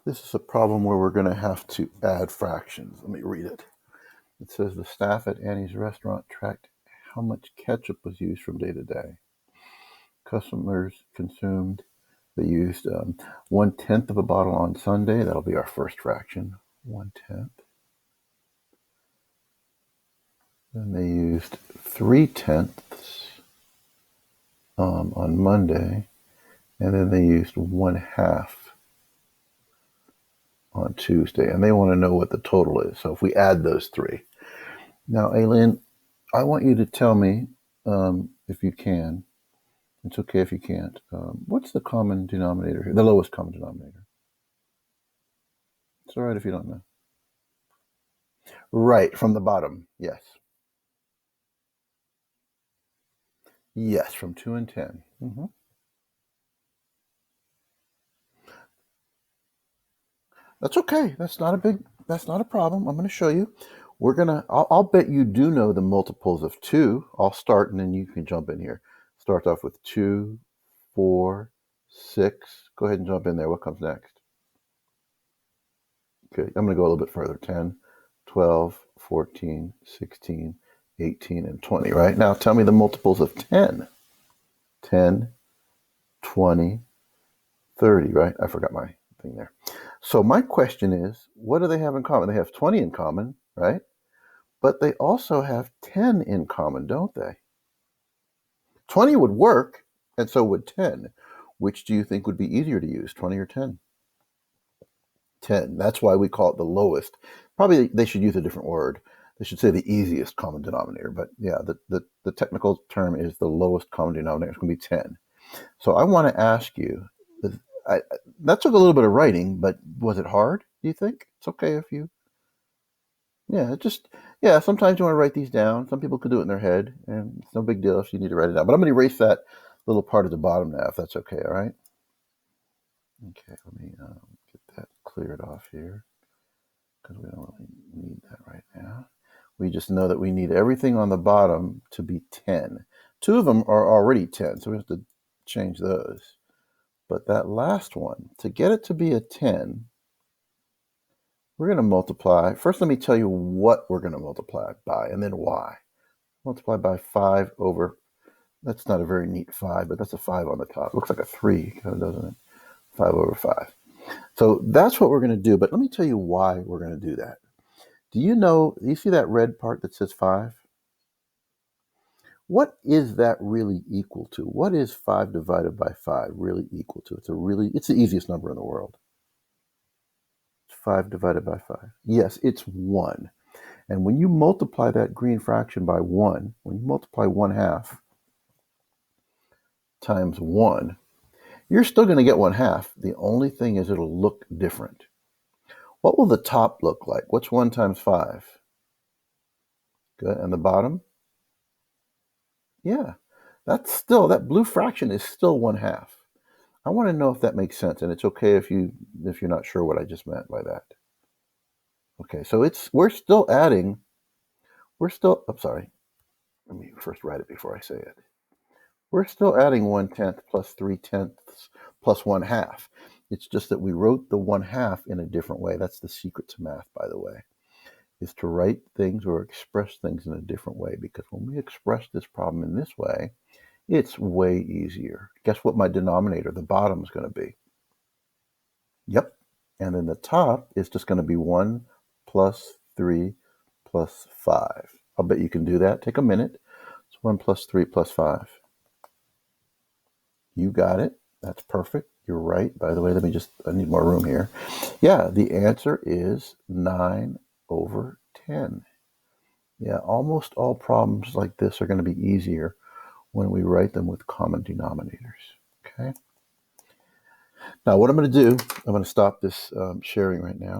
This is a problem where we're going to have to add fractions. Let me read it. It says the staff at Annie's restaurant tracked how much ketchup was used from day to day. Customers consumed, they used 1/10 of a bottle on Sunday. That'll be our first fraction, 1/10. Then they used 3/10 on Monday, and then they used 1/2 on Tuesday, and they want to know what the total is. So if we add those three. Now, Aileen, I want you to tell me, if you can, it's okay if you can't, what's the common denominator here, the lowest common denominator? It's all right if you don't know. Right, from the bottom, yes. Yes, from 2 and 10. Mm-hmm. That's okay. That's not a problem. I'm going to show you. I'll bet you do know the multiples of 2. I'll start and then you can jump in here. Start off with 2, 4, 6. Go ahead and jump in there. What comes next? Okay, I'm going to go a little bit further. 10, 12, 14, 16, 18, and 20, right? Now tell me the multiples of 10. 10, 20, 30, right? I forgot my thing there. So my question is, what do they have in common? They have 20 in common, right? But they also have 10 in common, don't they? 20 would work, and so would 10. Which do you think would be easier to use, 20 or 10? 10. That's why we call it the lowest. Probably they should use a different word. They should say the easiest common denominator. But yeah, the technical term is the lowest common denominator. It's going to be 10. So I want to ask you, that took a little bit of writing, but was it hard, do you think? It's okay if you... Yeah, sometimes you want to write these down. Some people could do it in their head, and it's no big deal if you need to write it down. But I'm going to erase that little part at the bottom now, if that's okay, all right? Okay, let me get that cleared off here, because we don't really need that right now. We just know that we need everything on the bottom to be 10. 2 of them are already 10, so we have to change those. But that last one, to get it to be a 10, we're going to multiply. First, let me tell you what we're going to multiply by, and then why. Multiply by 5 over, that's not a very neat 5, but that's a 5 on the top. Looks like a 3, kind of, doesn't it? 5 over 5. So that's what we're going to do, but let me tell you why we're going to do that. Do you see that red part that says 5? What is that really equal to? What is 5 divided by 5 really equal to? It's the easiest number in the world. 5 divided by 5. Yes, it's 1. And when you multiply that green fraction by 1, when you multiply 1/2 times 1, you're still going to get 1/2. The only thing is it'll look different. What will the top look like? What's 1 times 5? Good. And the bottom? Yeah, that blue fraction is still 1/2. I want to know if that makes sense, and it's okay if you're not sure what I just meant by that. Okay, so I'm sorry. Let me first write it before I say it. We're still adding 1/10 plus 3/10 plus 1/2. It's just that we wrote the 1/2 in a different way. That's the secret to math, by the way, is to write things or express things in a different way, because when we express this problem in this way, it's way easier. Guess what my denominator, the bottom, is going to be? Yep. And then the top is just going to be 1 plus 3 plus 5. I'll bet you can do that. Take a minute. It's 1 plus 3 plus 5. You got it. That's perfect. You're right. By the way, I need more room here. Yeah, the answer is 9 over 10. Yeah, almost all problems like this are going to be easier when we write them with common denominators. Okay. Now what I'm going to do, I'm going to stop this sharing right now.